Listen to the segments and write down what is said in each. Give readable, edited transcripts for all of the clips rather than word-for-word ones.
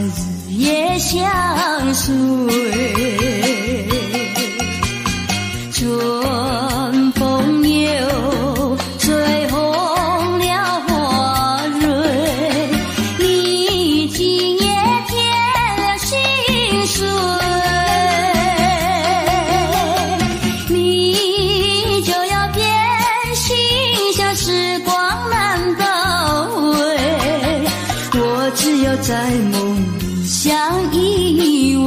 日夜相随。春风又吹红了花蕊，你今夜添了心碎，你就要变心，像时光难倒回，我只有在梦里相依偎。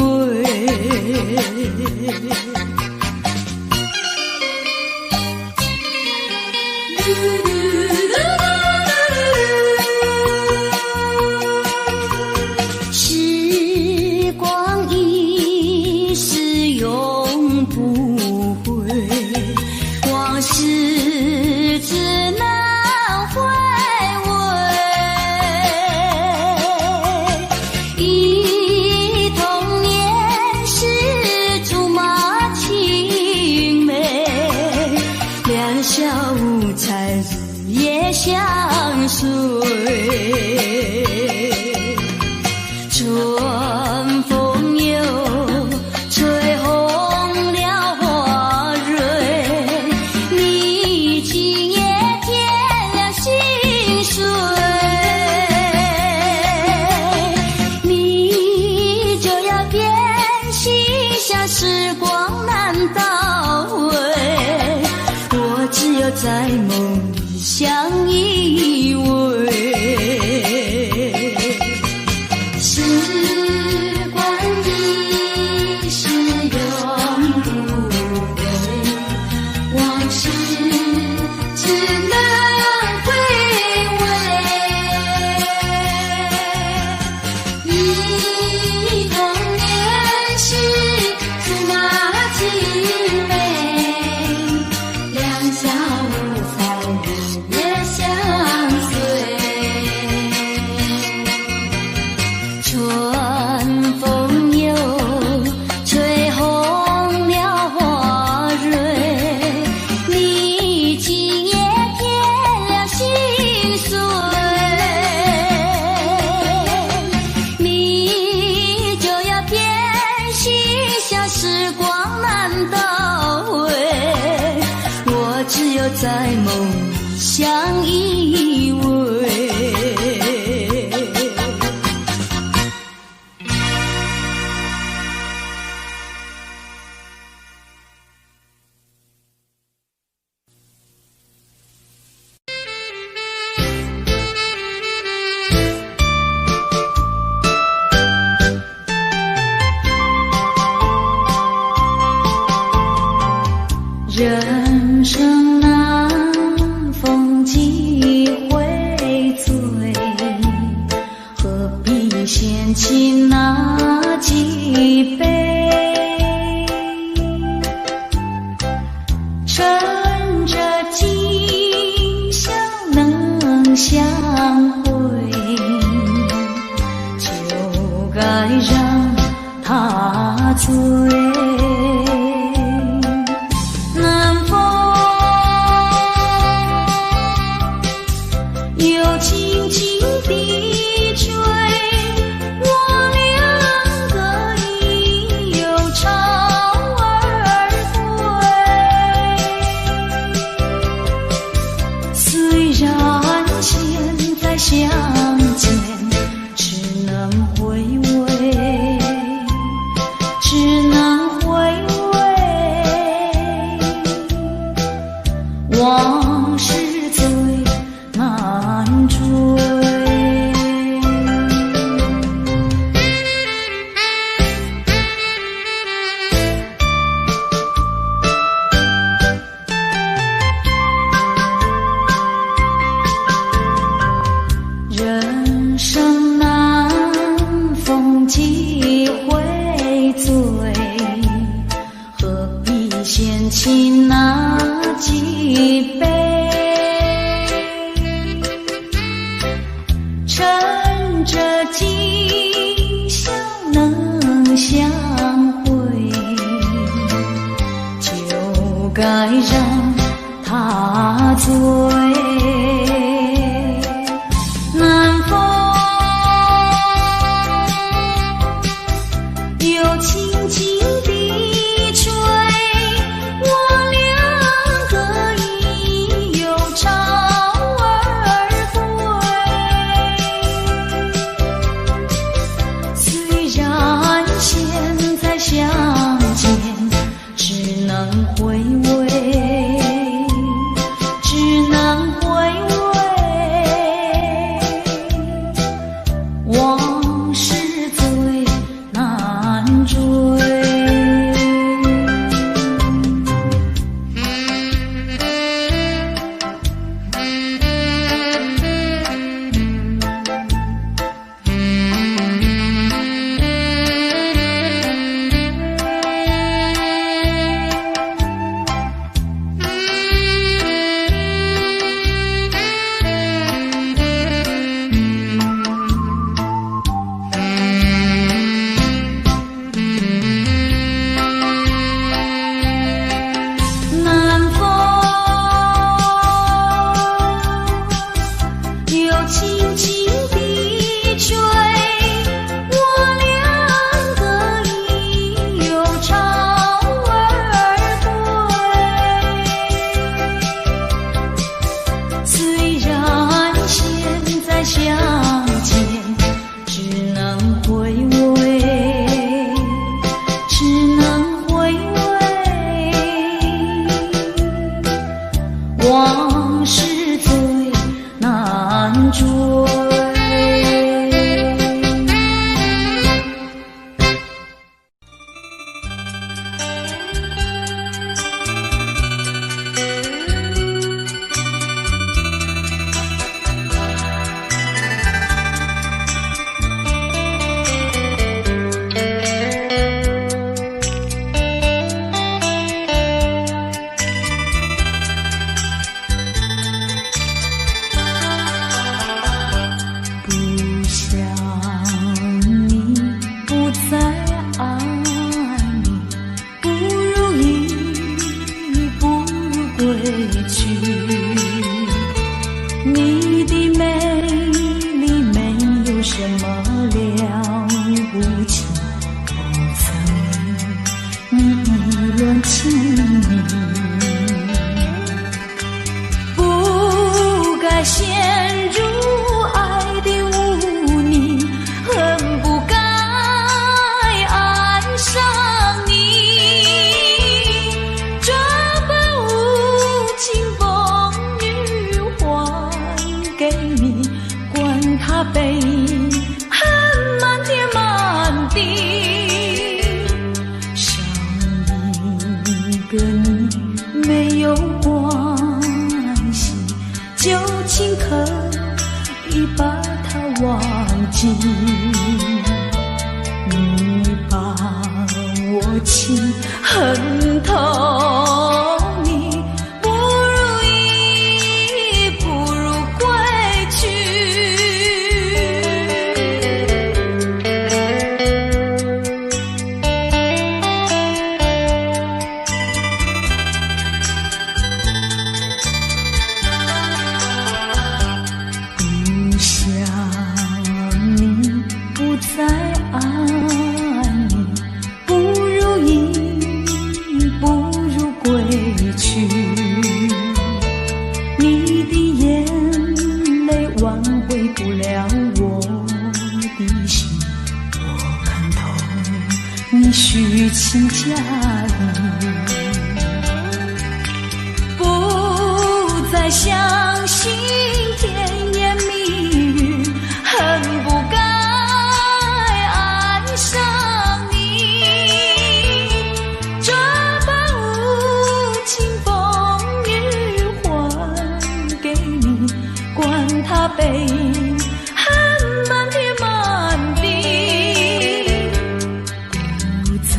时光一逝永不回，往事只能回味。忆童年时竹马青梅，两小无猜日夜相随。春风又吹红了花蕊，你今夜添了心碎，你就要变心，像时光难倒回，我只有在梦里相依偎。时光一逝永不回，往事只能回味。忆童年时竹马青梅，两小无猜日夜相随。春风又吹红了花蕊，你今夜添了心碎，你就要变心，像时光难倒回，我只有在梦里相依偎。人生难逢几回醉，何必嫌弃那几杯？趁着今宵能相会，就该让他醉。轻轻地吹，我两个已有巢而归。虽然现在相见只能回味，只能回味。往事最难追。人生难逢几回醉，何必嫌弃那几杯？趁着今宵能相会，就该让他醉。难逢跟你没有关系，就请可以把它忘记。你把我情恨透，你不如意，不如归去。不想你，不再爱你，不如意，不如归去。你的眼泪挽回不了我的心，我看透你虚情假意，不再相信甜言蜜语，恨不该爱上你。这把无情风雨还给你，管他背恨满天满地。不再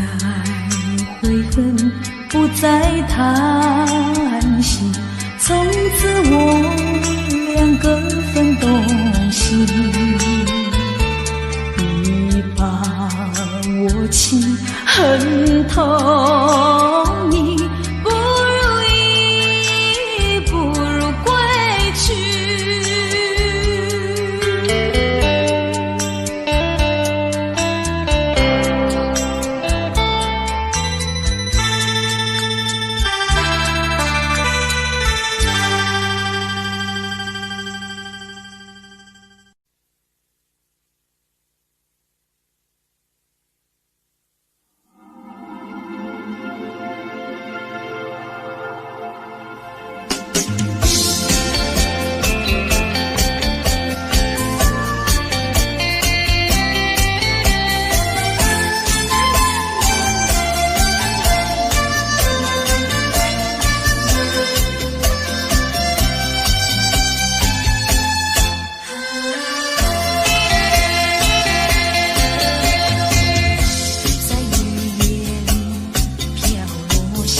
悔恨，不再叹息，从此我两个分东西。你把我情恨透，你不如意，不如归去。在雨夜飘落下，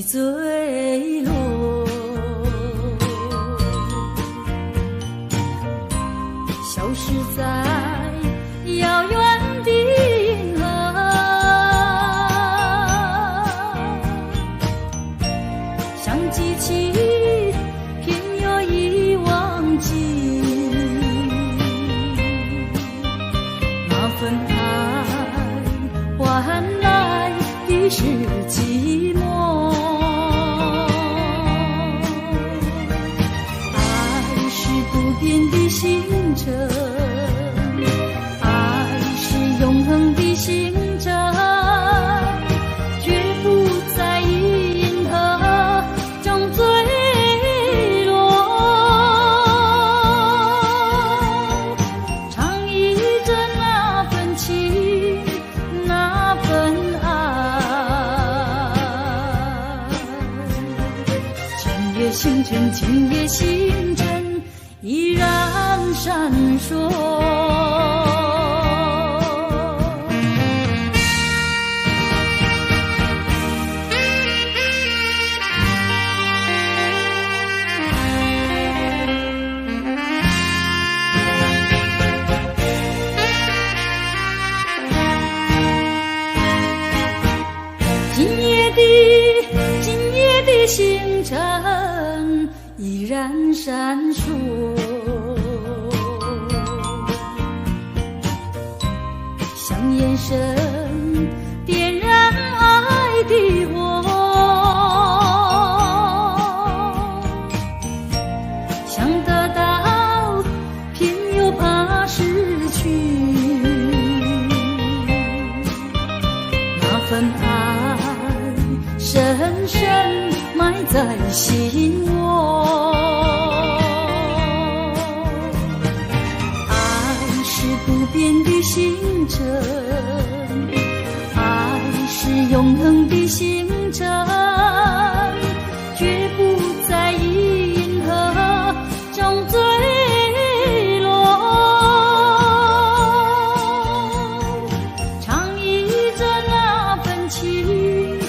坠落。消失在遥远的银河，像机器偏又已忘记那份爱换来的是寂寞。爱是不变的星辰，爱是永恒的星辰，绝不在银河中坠落。唱忆着那份情，那份爱，今夜星辰，今夜星辰依然闪烁。今夜的星辰依然闪烁，像眼神点燃爱的火，想得到偏又怕失去，那份爱深深埋在心窝。爱是不变的星辰，爱是永恒的星辰，绝不在银河中坠落。唱忆着那份情，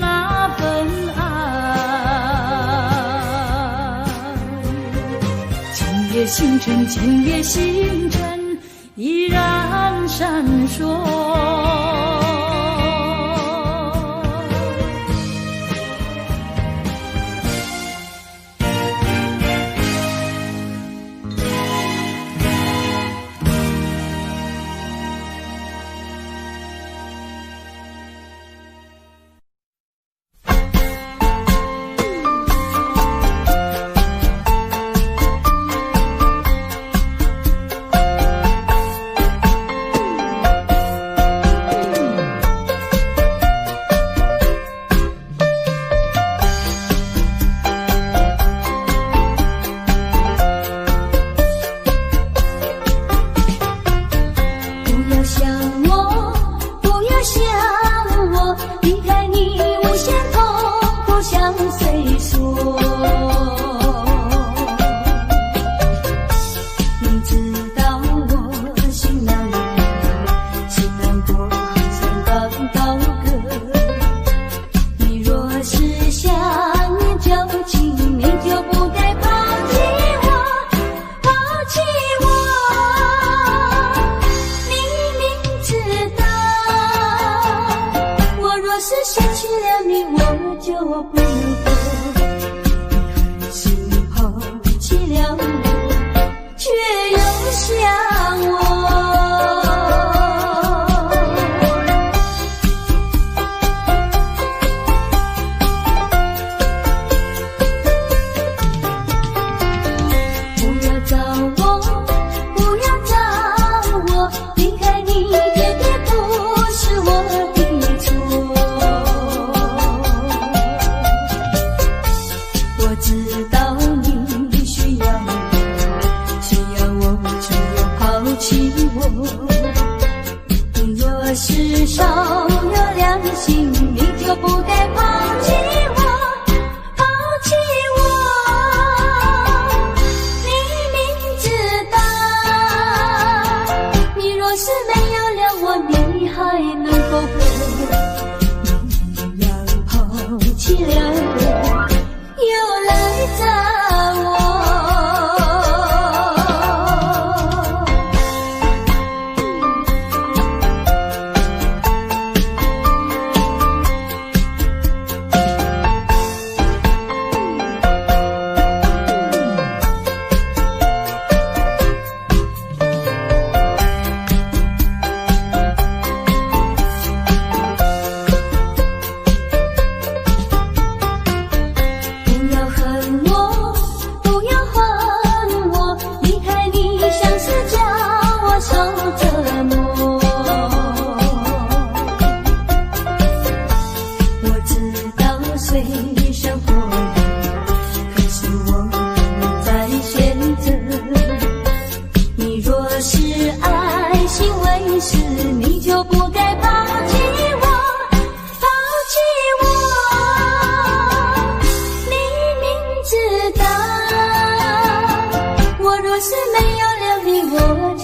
那份爱，今夜星辰，今夜星辰依然闪烁。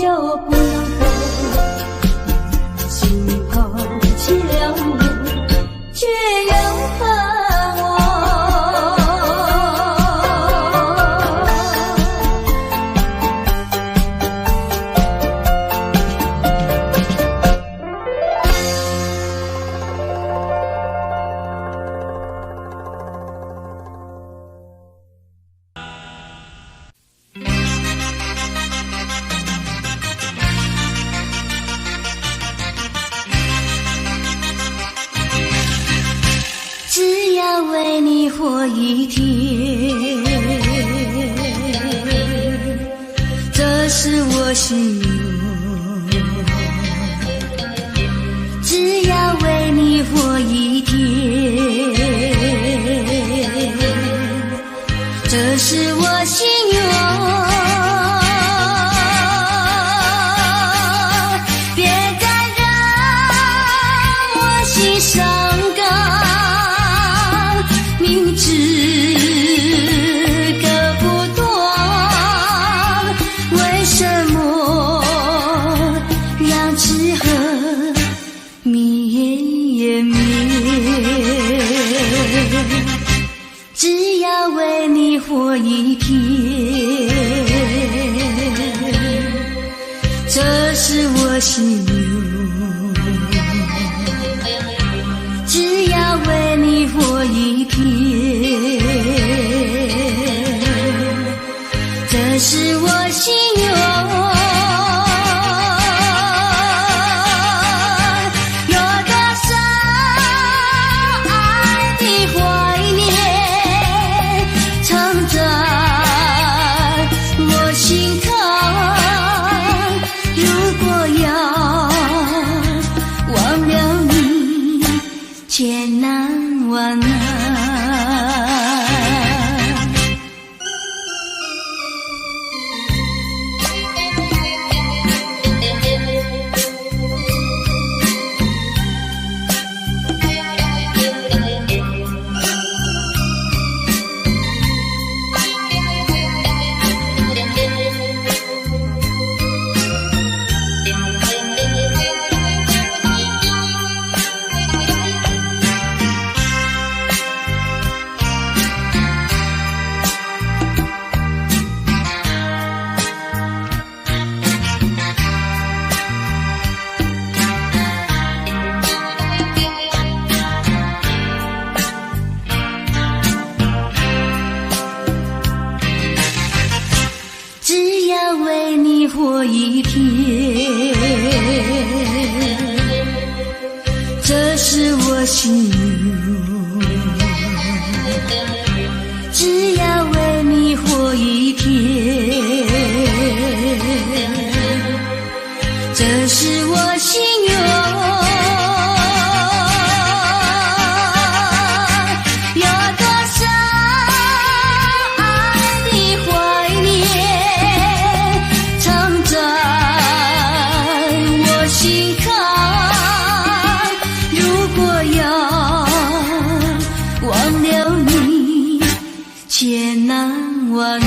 就不能够心头凄凉却又恨我。只要为你活一天，这是我心愿。只要为你活一天，这是我心愿。别再让我心伤感，明知割不断，为什么让痴恨绵绵？只要为你活一天，这是我心愿。只要为你活一天，这是我心愿。有多少爱的怀念，藏在我心坎。如果要忘了你，千难万难。只要为你活一天，这是我心愿。只要为你活一天，这是我心愿。千难万难。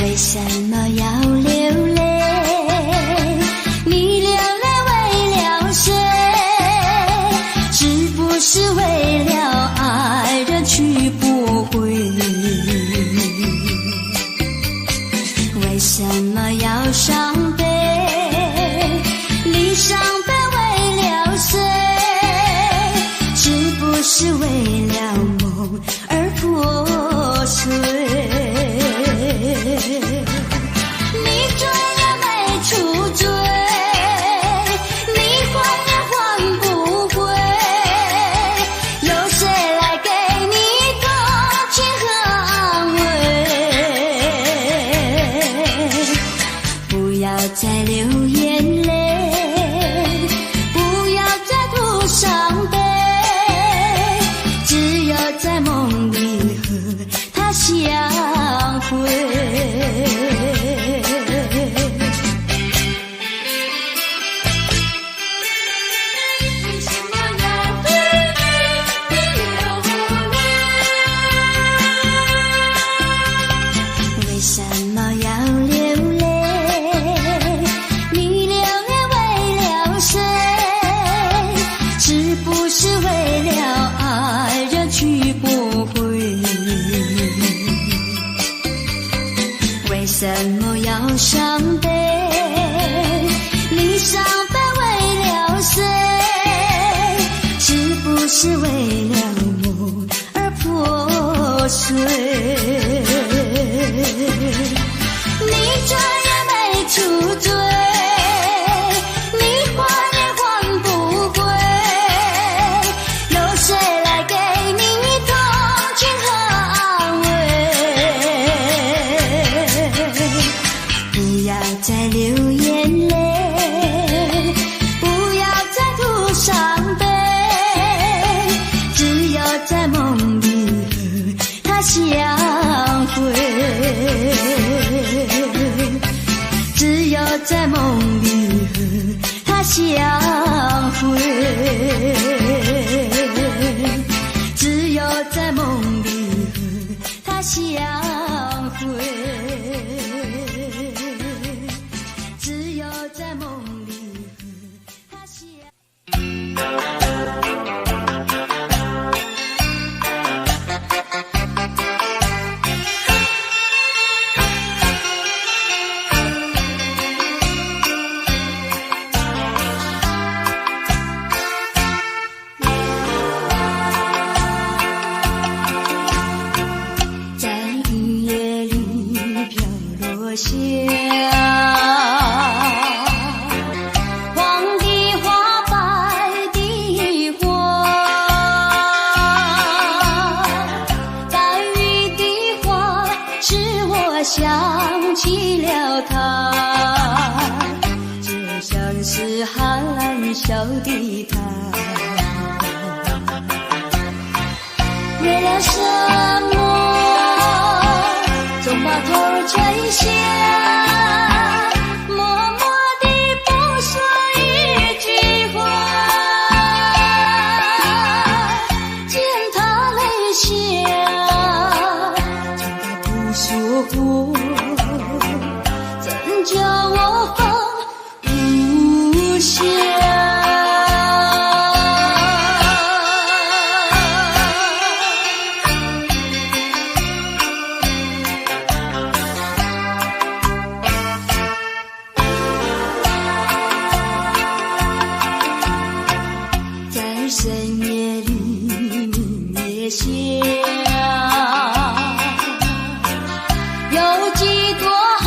为什么要流泪？你流泪为了谁？是不是为了爱人去不回？为什么要伤悲？你伤悲为了谁？是不是为了梦而破碎？你追也没处追，你还也还不回，有谁来给你同情和安慰？不要再流眼泪，不要再哭伤悲，只有在梦里和他相会。相会，只有在梦里和他相会，只有在梦里和他相会。想起了他，就像是含笑的他，为了什么总把头垂下，默默地不说一句话，见他泪下，见他不说话，怎叫我放不下？在深夜里明月下，有几朵含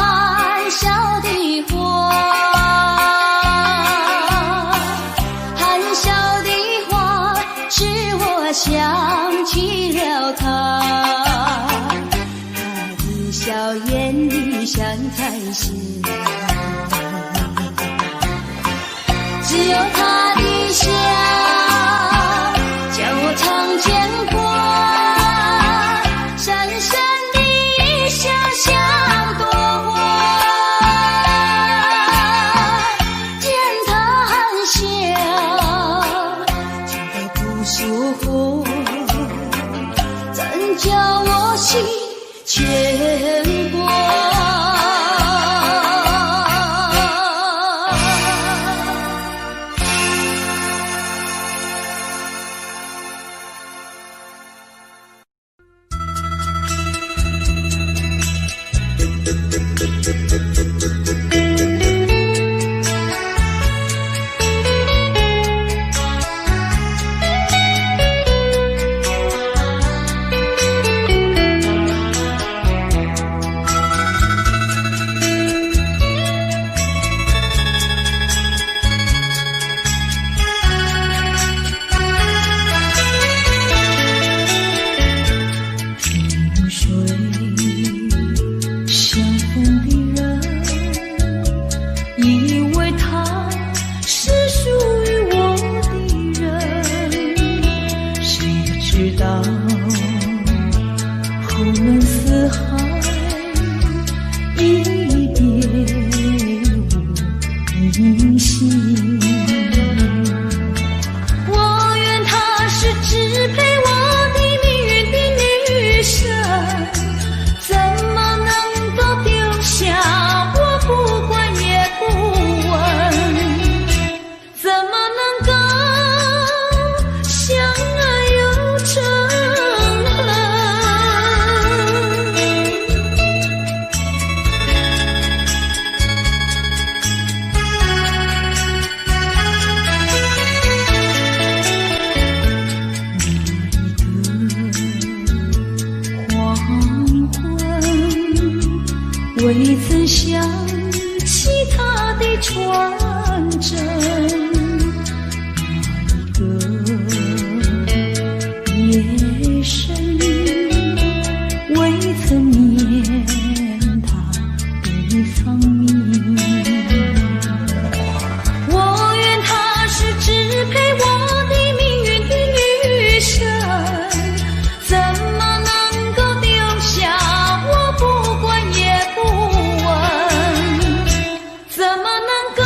笑的花，含笑的花使我想起了他，他的笑眼里像彩霞，只有他的笑叫我常牵挂，深深的一笑像朵花，见他含笑，见他不说话，怎叫我心牵挂？未曾想起他的传真，那一个夜深，未曾念他的芳名。我愿他是支配我的命运的女神，怎么能够丢下我不管也不问？怎么能够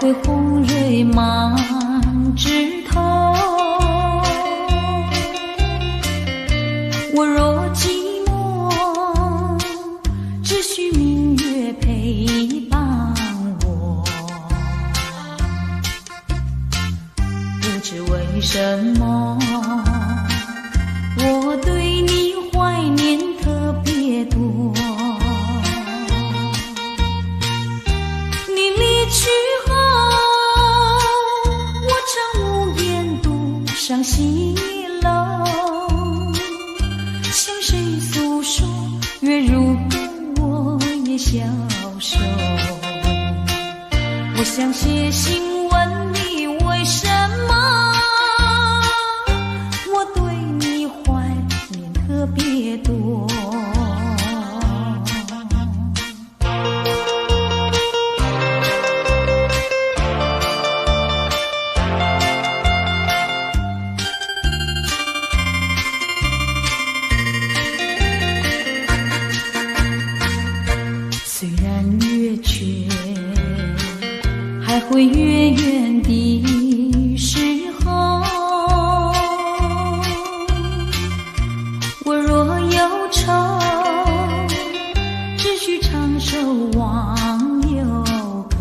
会红蕊满枝头。我若寂寞，只需明月陪伴我。不知为什么，我对你怀念特别多。你离去后，我常无言独上西楼，向谁诉说？月如歌，我也消瘦。我想写信问你，为什么我对你怀念特别多。虽然月缺，还会月圆的时候，我若忧愁，只需唱首忘忧歌。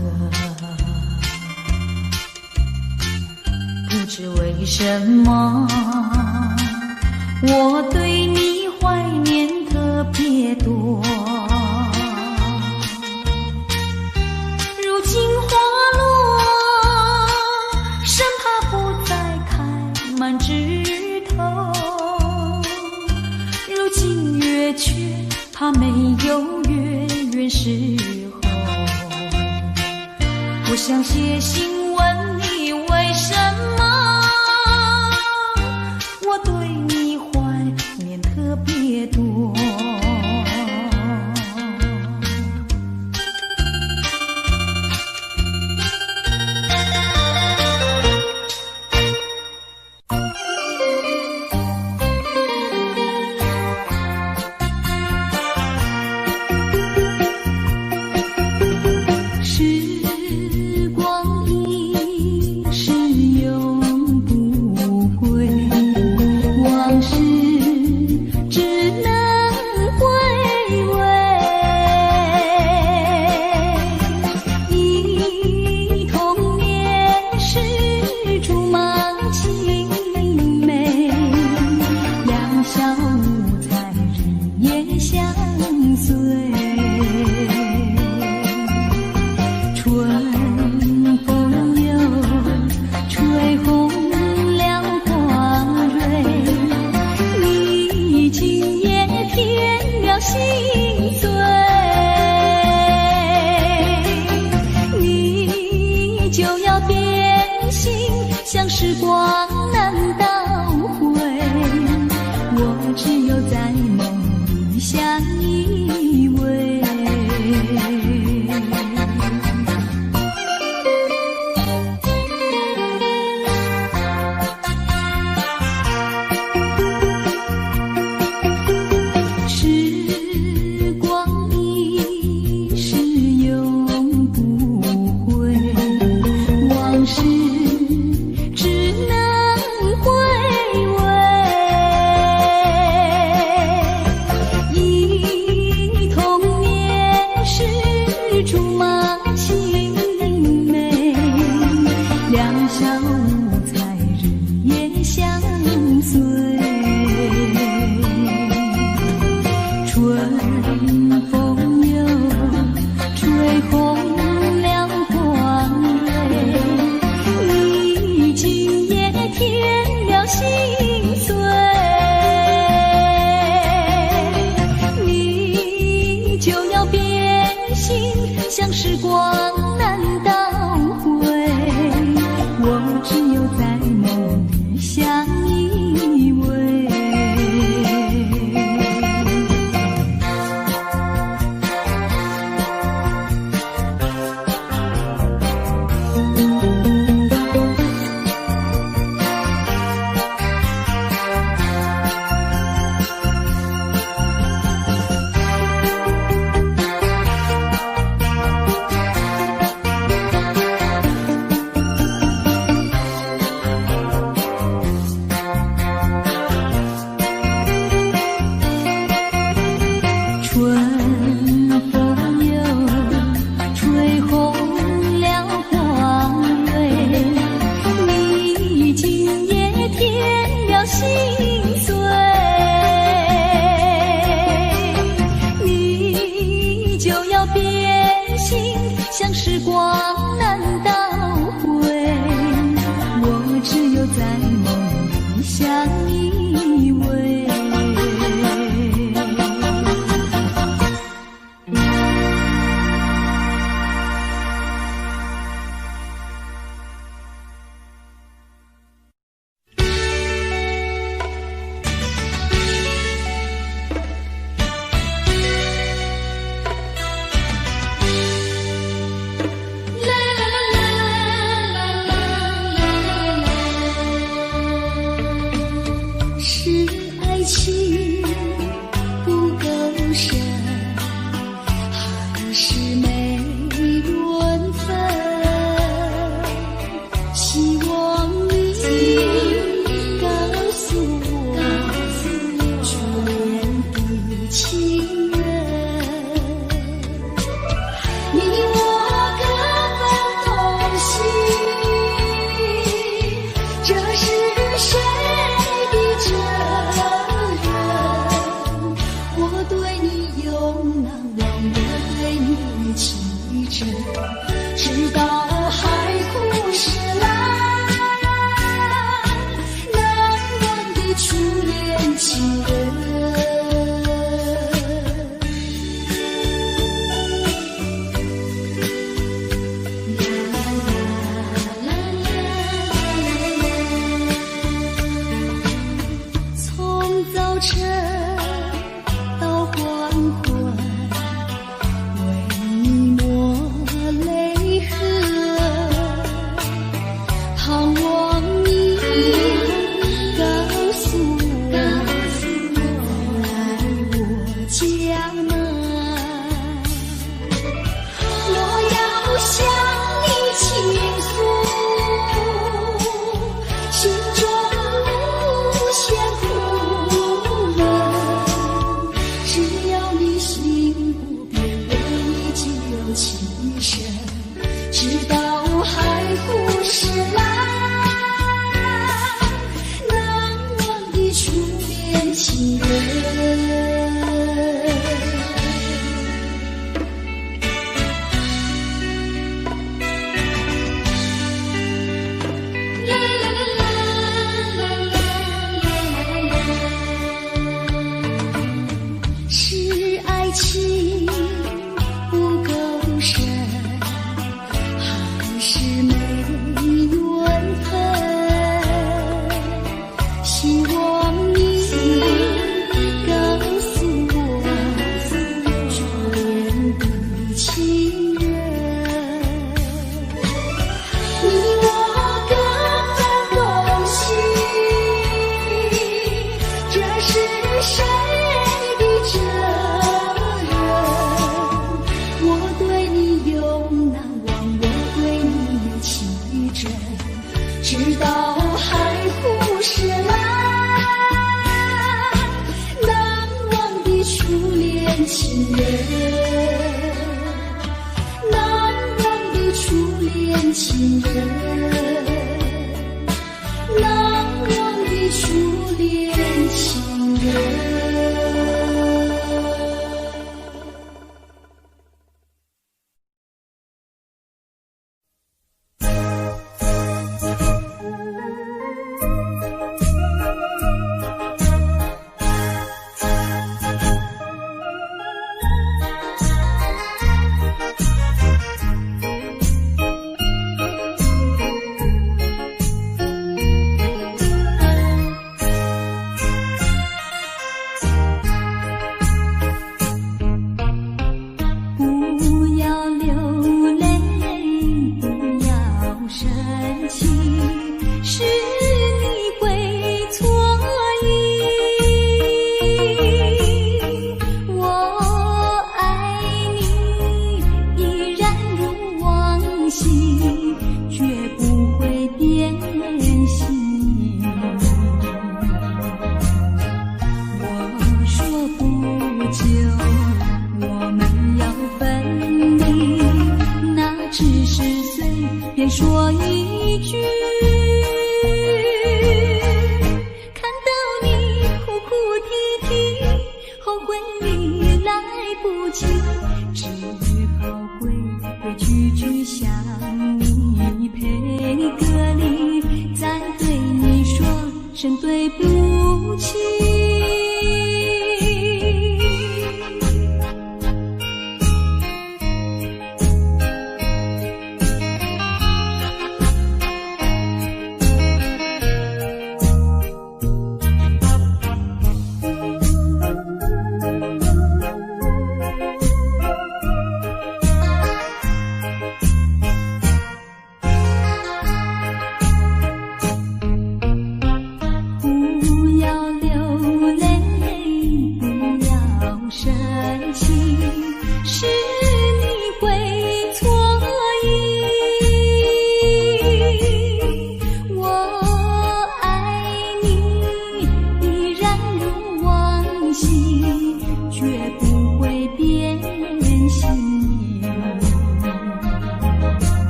不知为什么，我对你怀念特别多。如今花落，生怕不再开满枝头。如今月缺，怕没有月圆时候。我想写信问你，为什么我对你怀念特别多。时光一心碎，你就要变心，像时光难倒回，我只有在梦里相依偎。不起。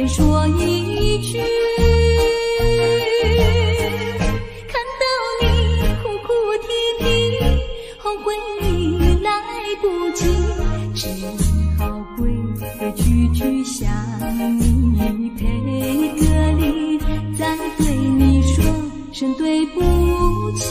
说一句，看到你哭哭啼啼，后悔你来不及，只好跪个句句向你赔个礼，再对你说声对不起。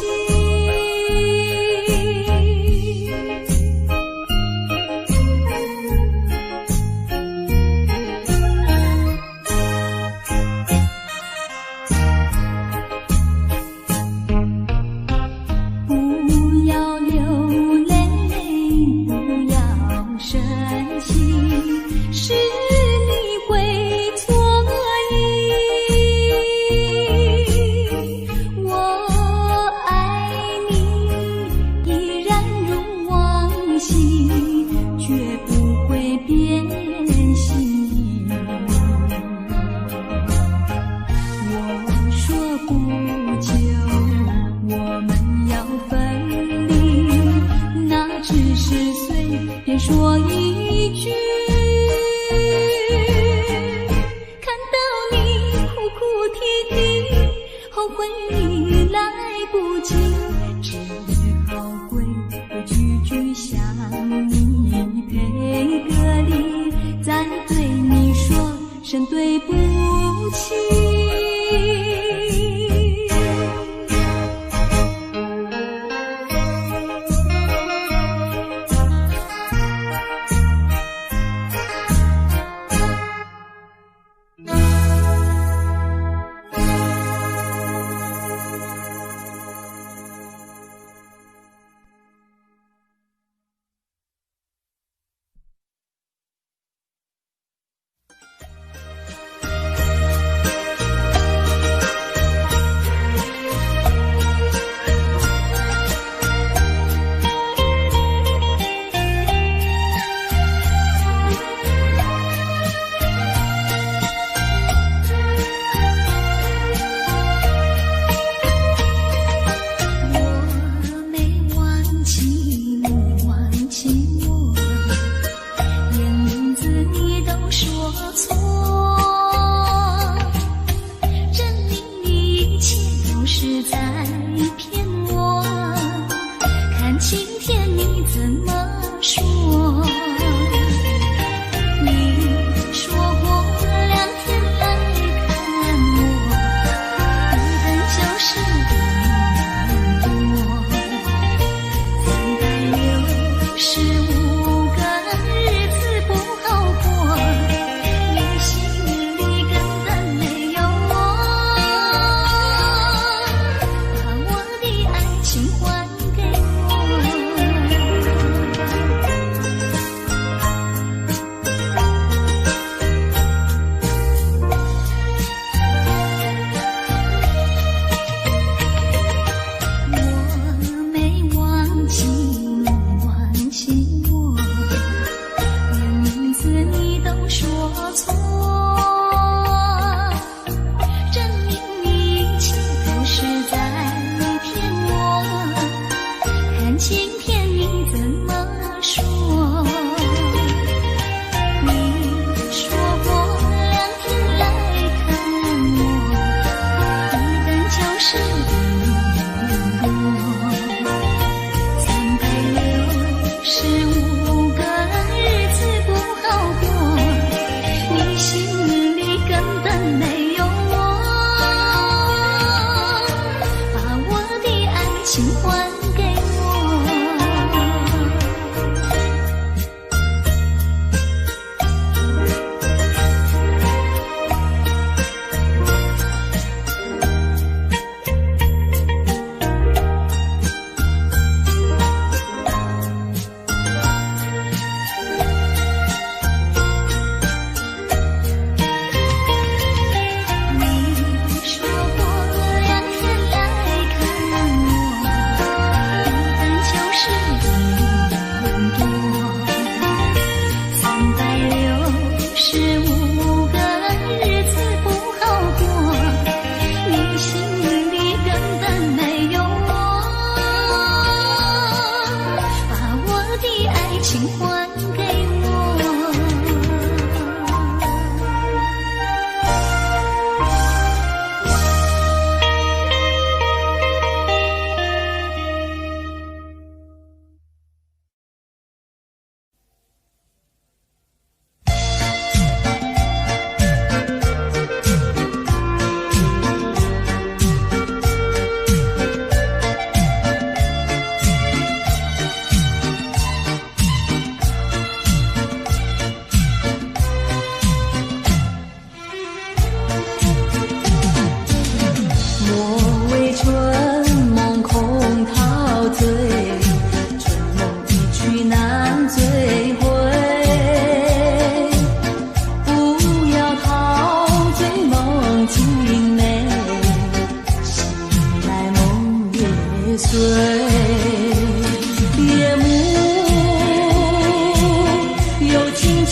说一句，看到你哭哭啼啼，后悔你来不及，只好跪个句句向你赔个礼，再对你说声对不起。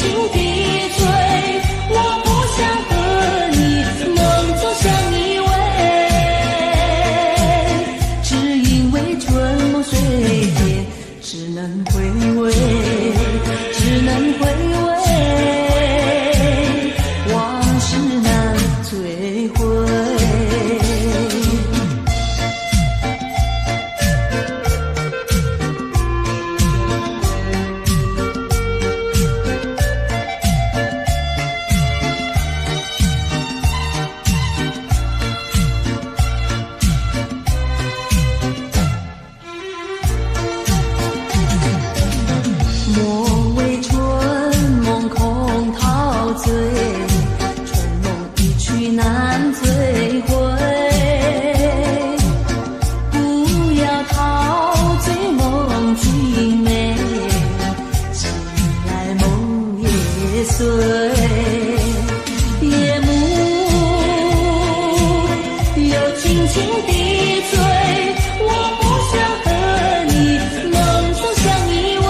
轻的醉，我不想和你梦中相依偎，只因为春梦水天，只能回味，只能回味，往事难追回。莫为春梦空陶醉，春梦一去难追回。不要陶醉梦境美，醒来梦也碎。夜幕又轻轻地醉，我不想和你梦中相依偎，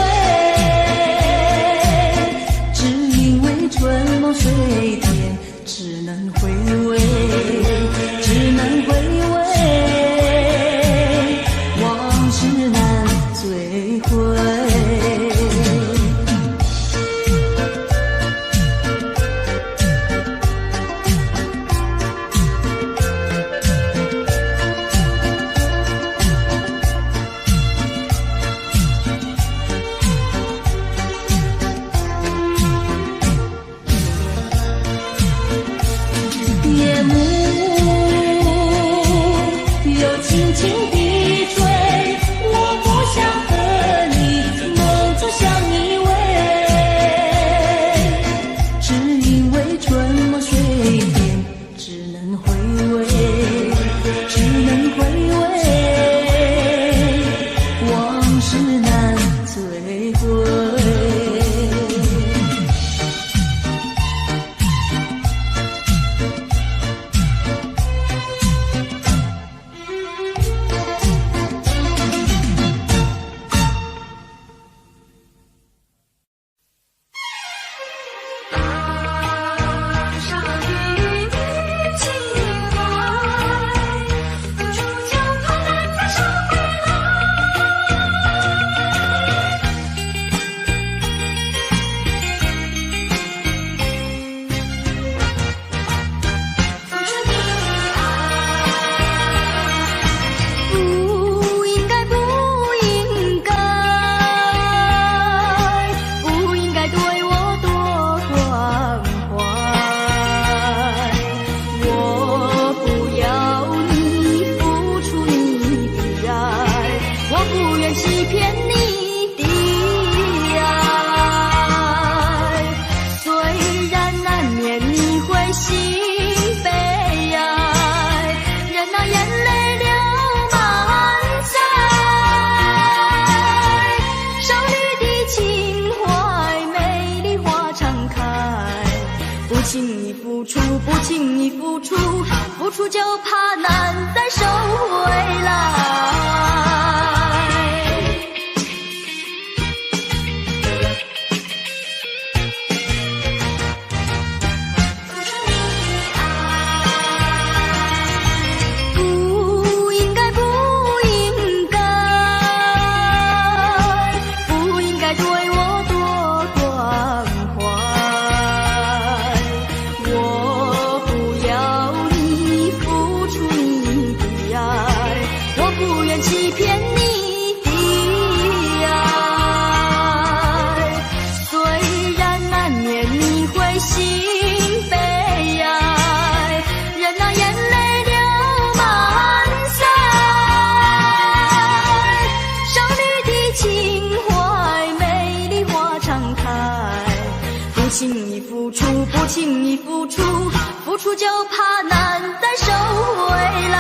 只因为春梦水天，只能回味，只能回味，往事难追回。夜幕又轻轻地吹，我不想和你梦中相依偎，只因为春梦水天，只能回味，只能回味，往事难追回。不轻易付出，不轻易付出，付出就怕难再收回来。不应该，不应该，不应该对我多关怀。我不要你付出你的爱，我不愿欺骗你的爱。虽然难免你会心悲哀，任那眼泪流满腮。少女的情怀，美丽花常开。不轻易付出，不轻易付出，付出就怕难再收回来。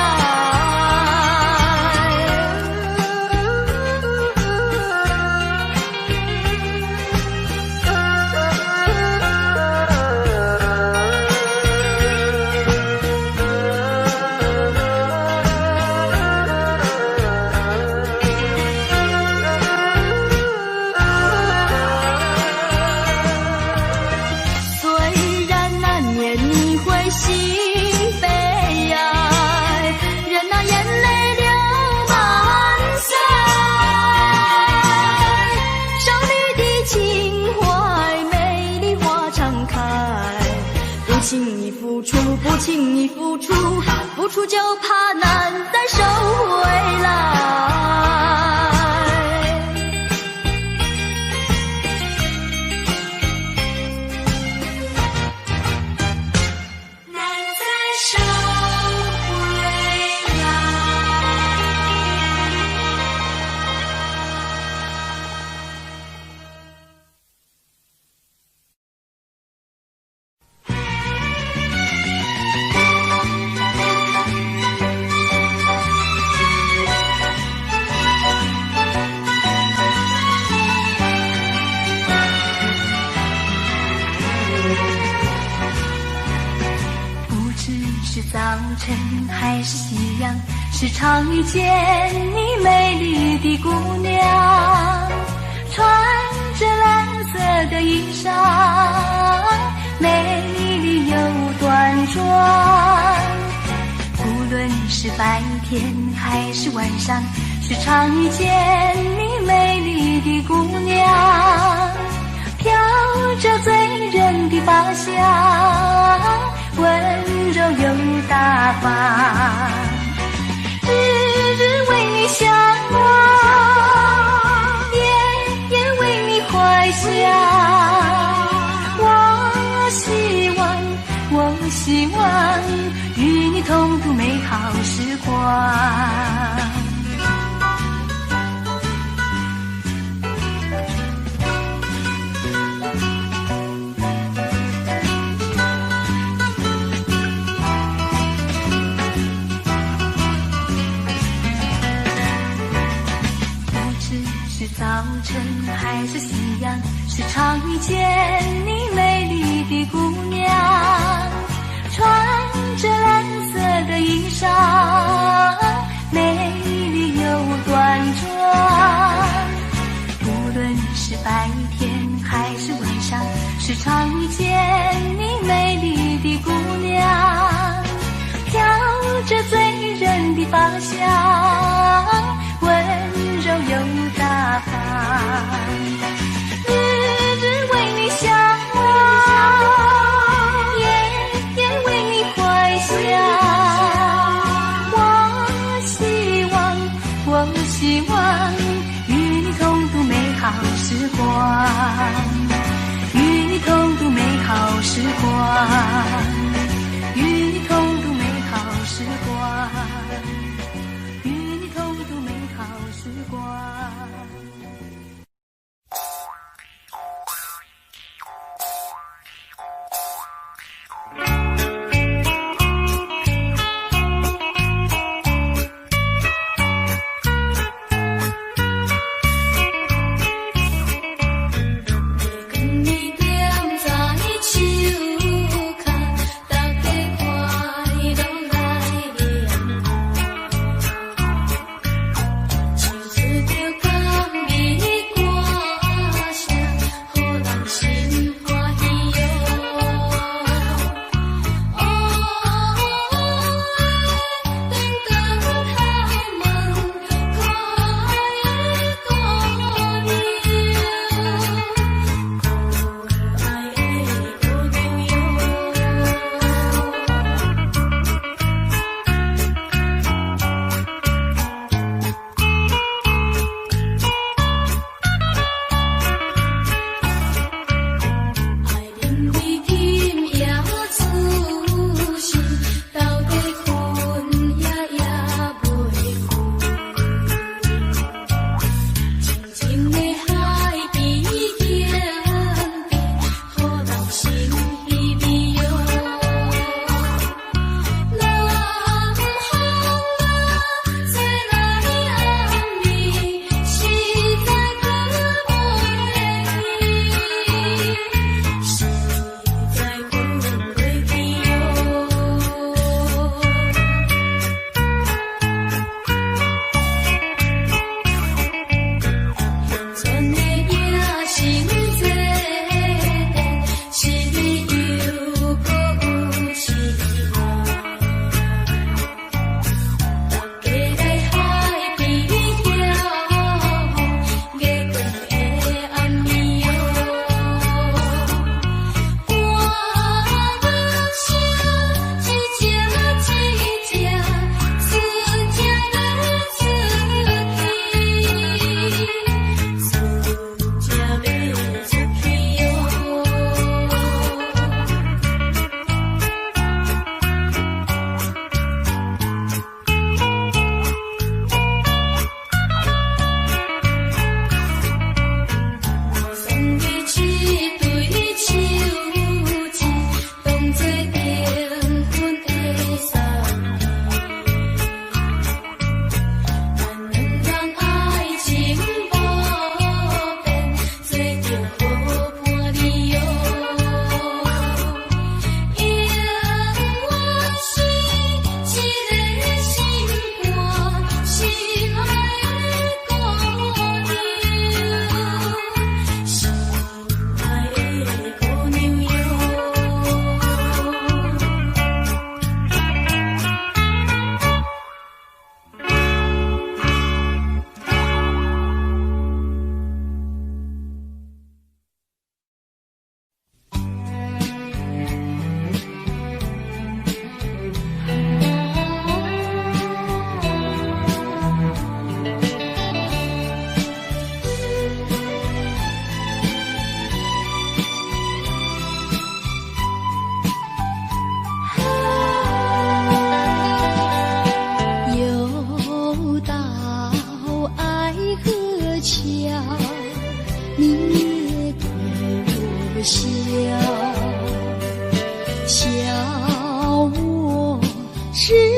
付出，不轻易付出，付出就怕难再收回来。早晨还是夕阳，时常遇见你美丽的姑娘，穿着蓝色的衣裳，美丽又端庄。无论是白天还是晚上，时常遇见你美丽的姑娘，飘着醉人的发香，温柔又大方，日日为你向往，夜夜为你怀想。我希望与你同度美好时光。早晨还是夕阳，时常遇见你美丽的姑娘，穿着蓝色的衣裳，美丽又端庄。无论是白天还是晚上，时常遇见你美丽的姑娘，飘着醉人的发香，温柔又大方，日日为你向往，夜夜为你怀想。我希望与你同度美好时光，与你同度美好时光，与你同度美好时光，与你同度美好时光。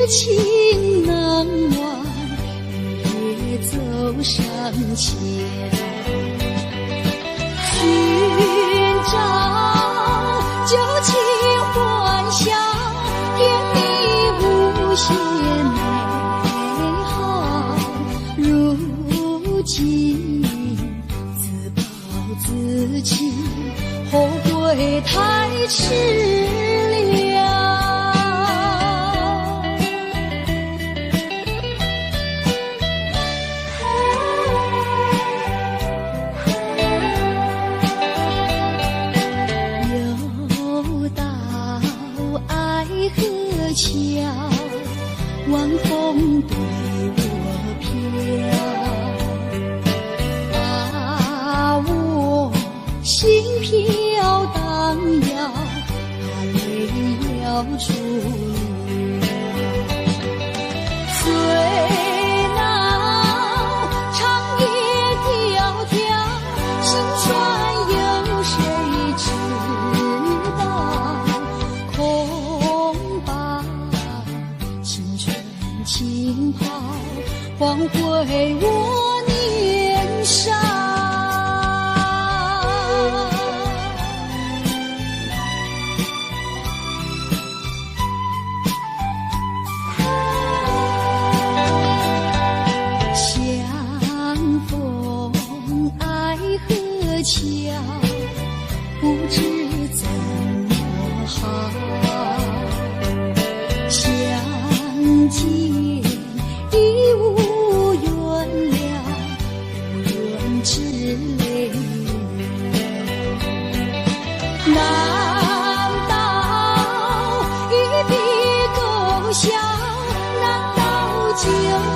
情难忘，也走上前，寻找旧情幻想，甜蜜无限美好。如今自暴自弃，后悔太迟了。又到爱河桥，晚风对我飘，把我心飘荡摇，把泪要出流。岁老长夜迢迢，心酸有谁知道？空把青春浸泡，换回我年少。相逢爱河桥，不知怎么好。相见已无缘了，无缘之泪。难道一笔勾销？难道旧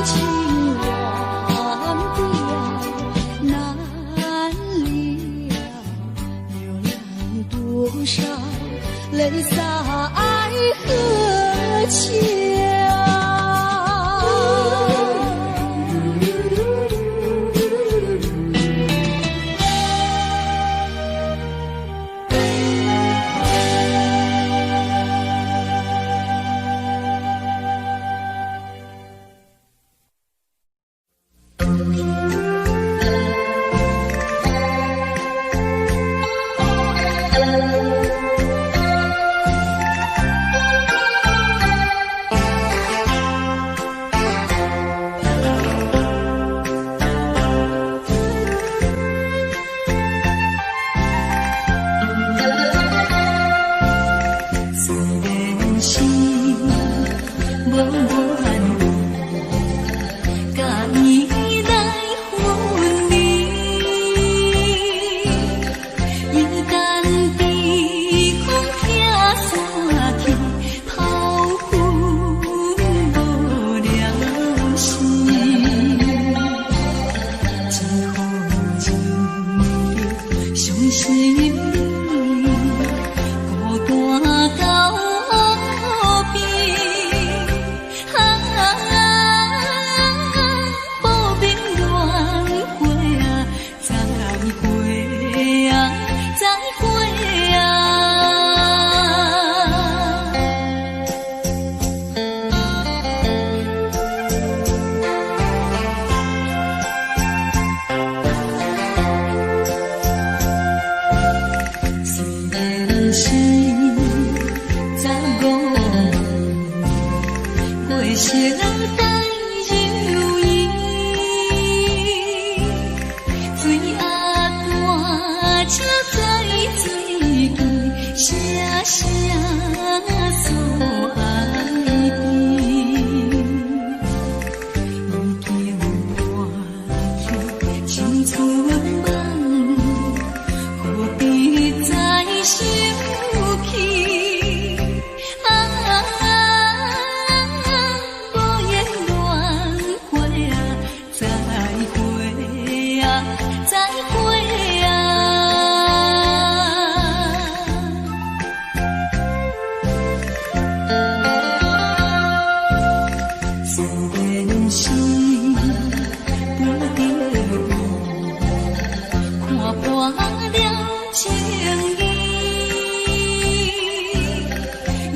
情忘掉？难了流浪多少泪洒爱河桥。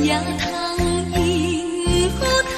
也通因何叹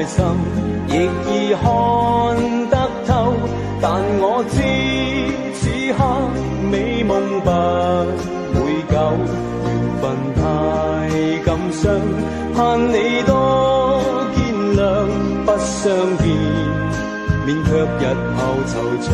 心，亦已看得透。但我知此刻美夢不會久，緣分太感傷，盼你多見諒。不相見，免卻日後惆悵。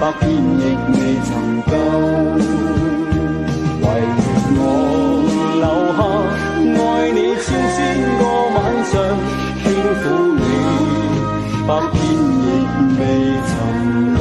百遍亦未曾夠，唯願我留下，愛你千個晚上，輕撫你，百遍亦未曾夠。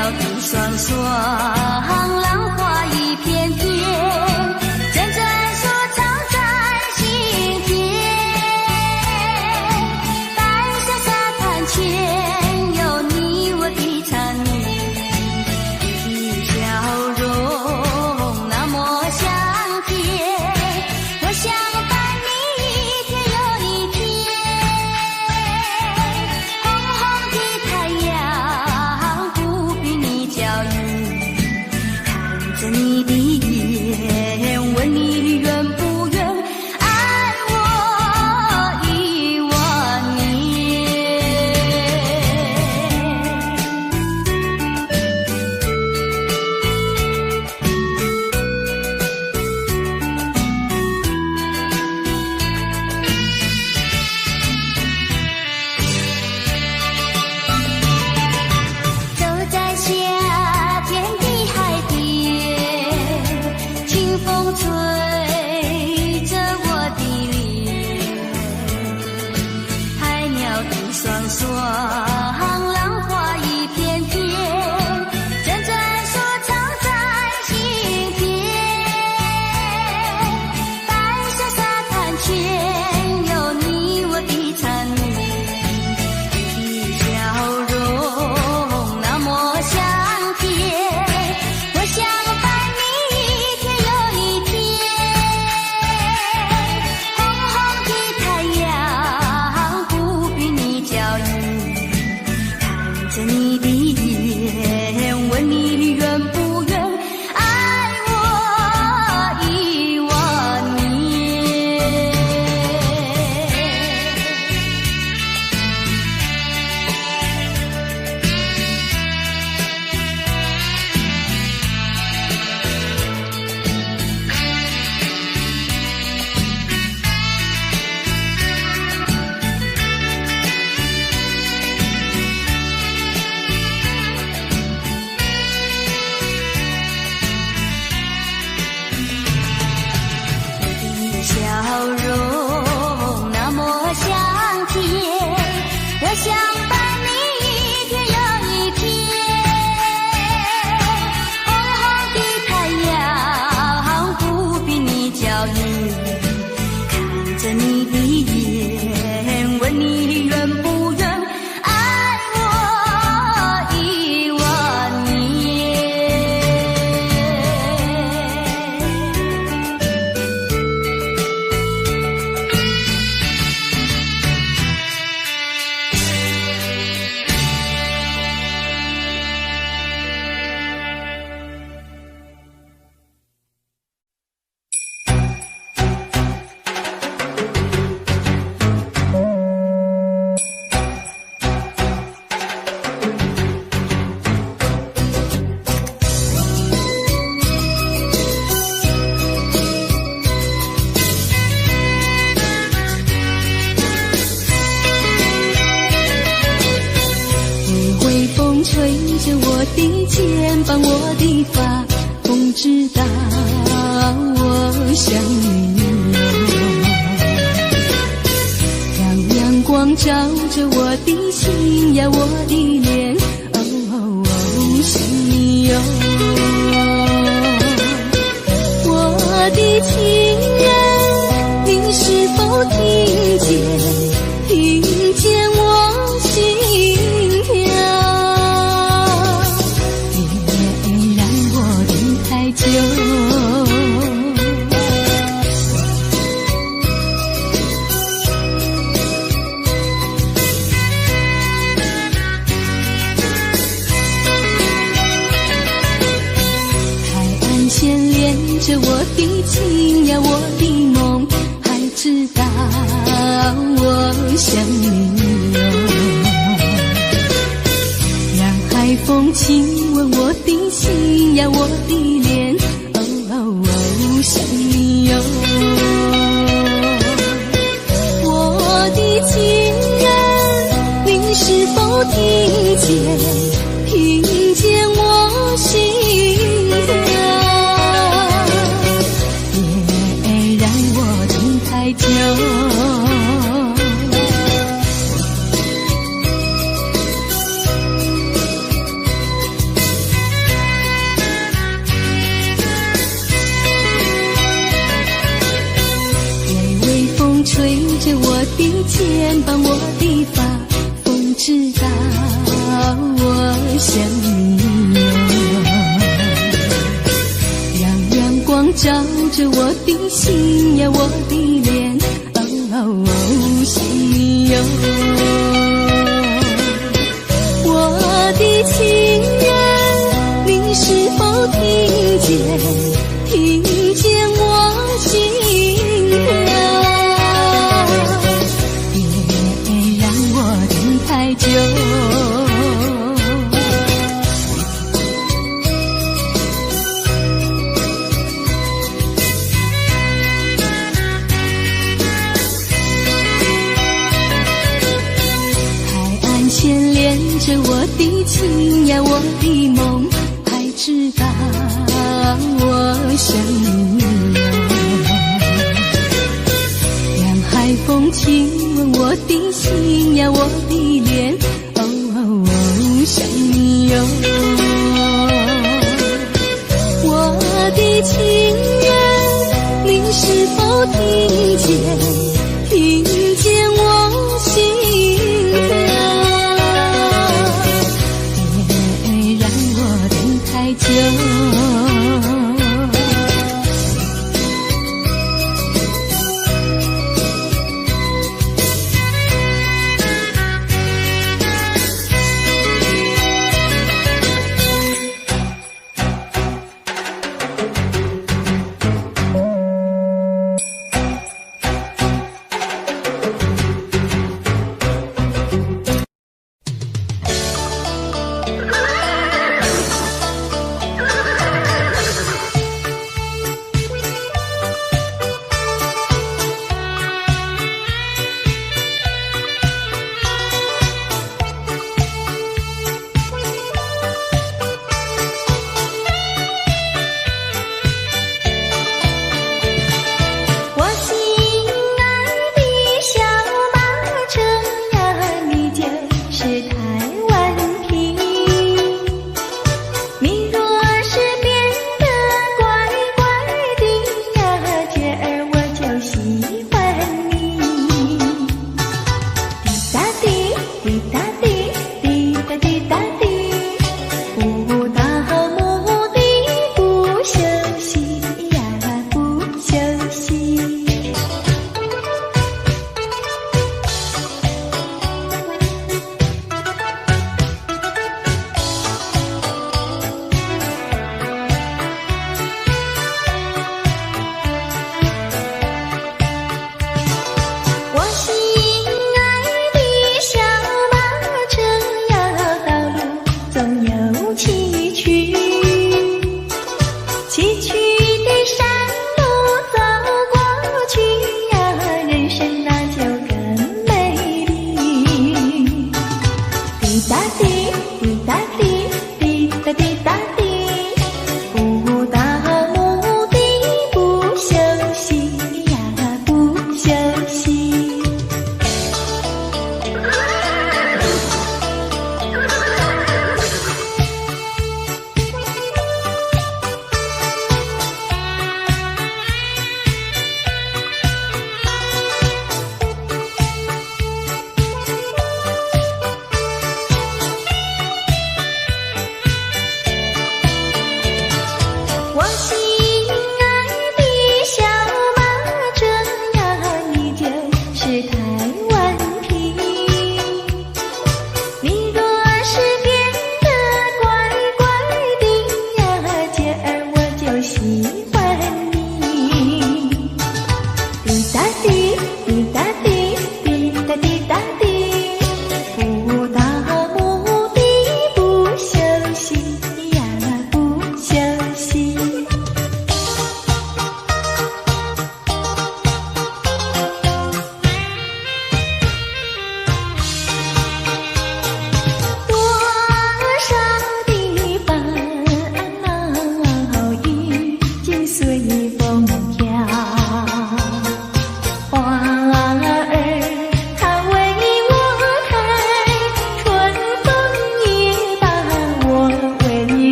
鸟吐双双，浪花一片片，阵阵说唱在心田。白色沙滩前有你我的缠绵，你的笑容那么香甜，我想伴你一天又一天。红红的太阳不比你娇艳，看着你的眼，问你愿不愿爱我10000年。走在夏天的海边，清风吹着我的脸，海鸟吐双双，浪花一片片，阵阵说唱在心田。白色沙滩前有你我的缠绵，你的笑容那么香甜，我想伴你一天又一天。红红的太阳不比你娇艳，看着你的眼，问你愿不愿爱我10000年。你的笑容那么香甜，我想伴你一天又一天。红红的太阳不比你娇艳，看着你的眼，问你愿不愿爱我10000年。微风吹着我的肩膀，我的发，风知道我想你了。让阳光照着我的心呀，我的脸，想你哟。我的情人，你是否听见我心跳？别让我等太久。海岸线连着我的情呀，我的梦，还知道我想你哟。让海风亲吻我的心呀，我的脸，想你哟。我的情人，你是否听见我心跳？别让我等太久。相拥。让阳光照着我的心呀，我的脸，心哟。我的情人，你是否听见我心跳？别让我等太久。牵连着我的情呀，我的梦，还知道我想你哟。让海风亲吻我的心呀，我的脸，想你哟。我的情人，你是否听见我心跳？太久。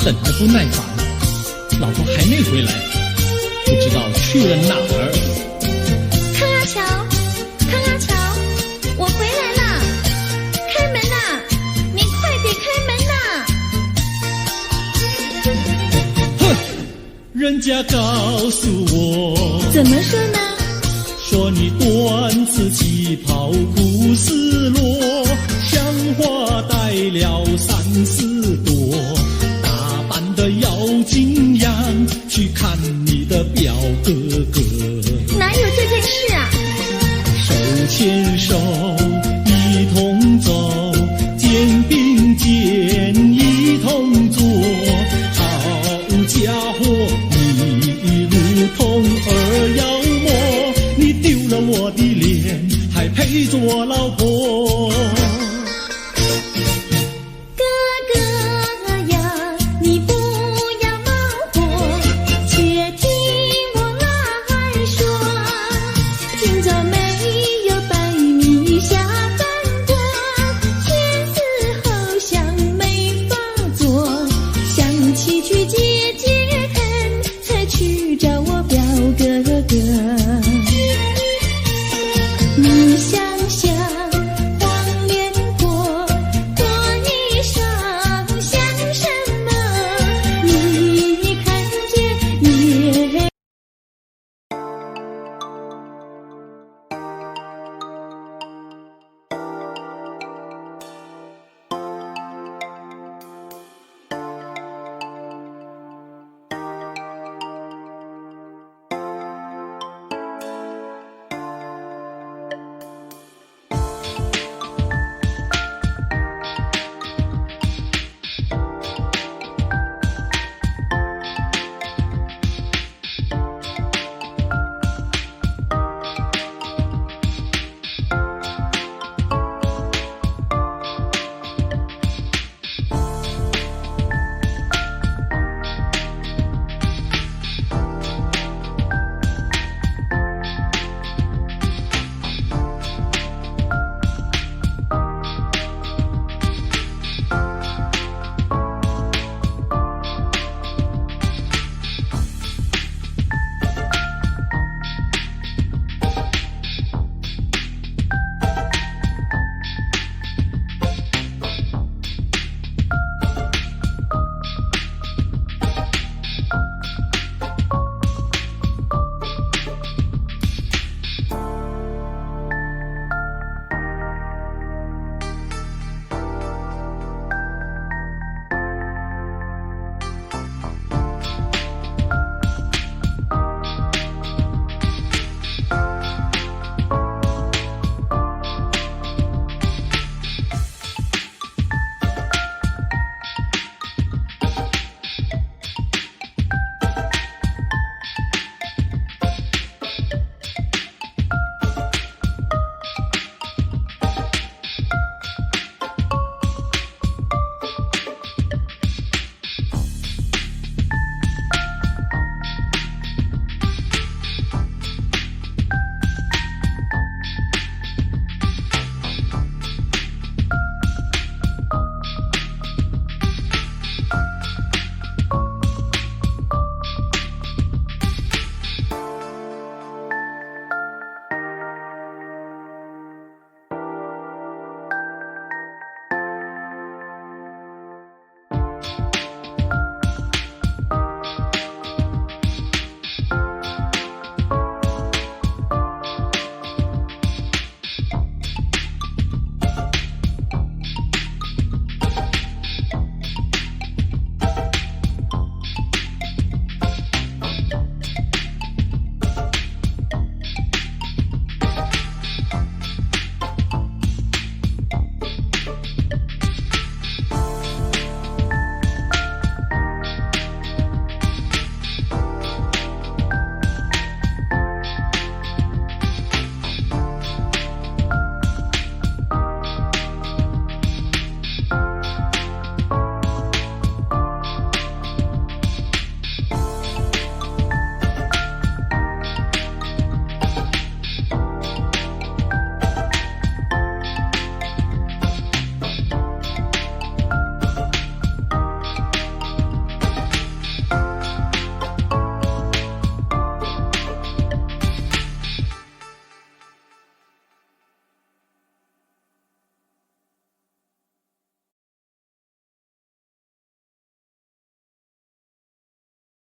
等得不耐烦了，老婆还没回来，不知道去了哪儿。康阿乔，康阿乔，我回来了，开门呐！你快点开门呐！哼，人家告诉我，怎么说呢？说你短次旗袍不丝落，像花戴了3、4朵。的妖精样去看你的表哥哥，哪有这件事啊？手牵手一同走，肩并肩一同坐，好家伙，你如同儿妖魔，你丢了我的脸，还陪着我老婆。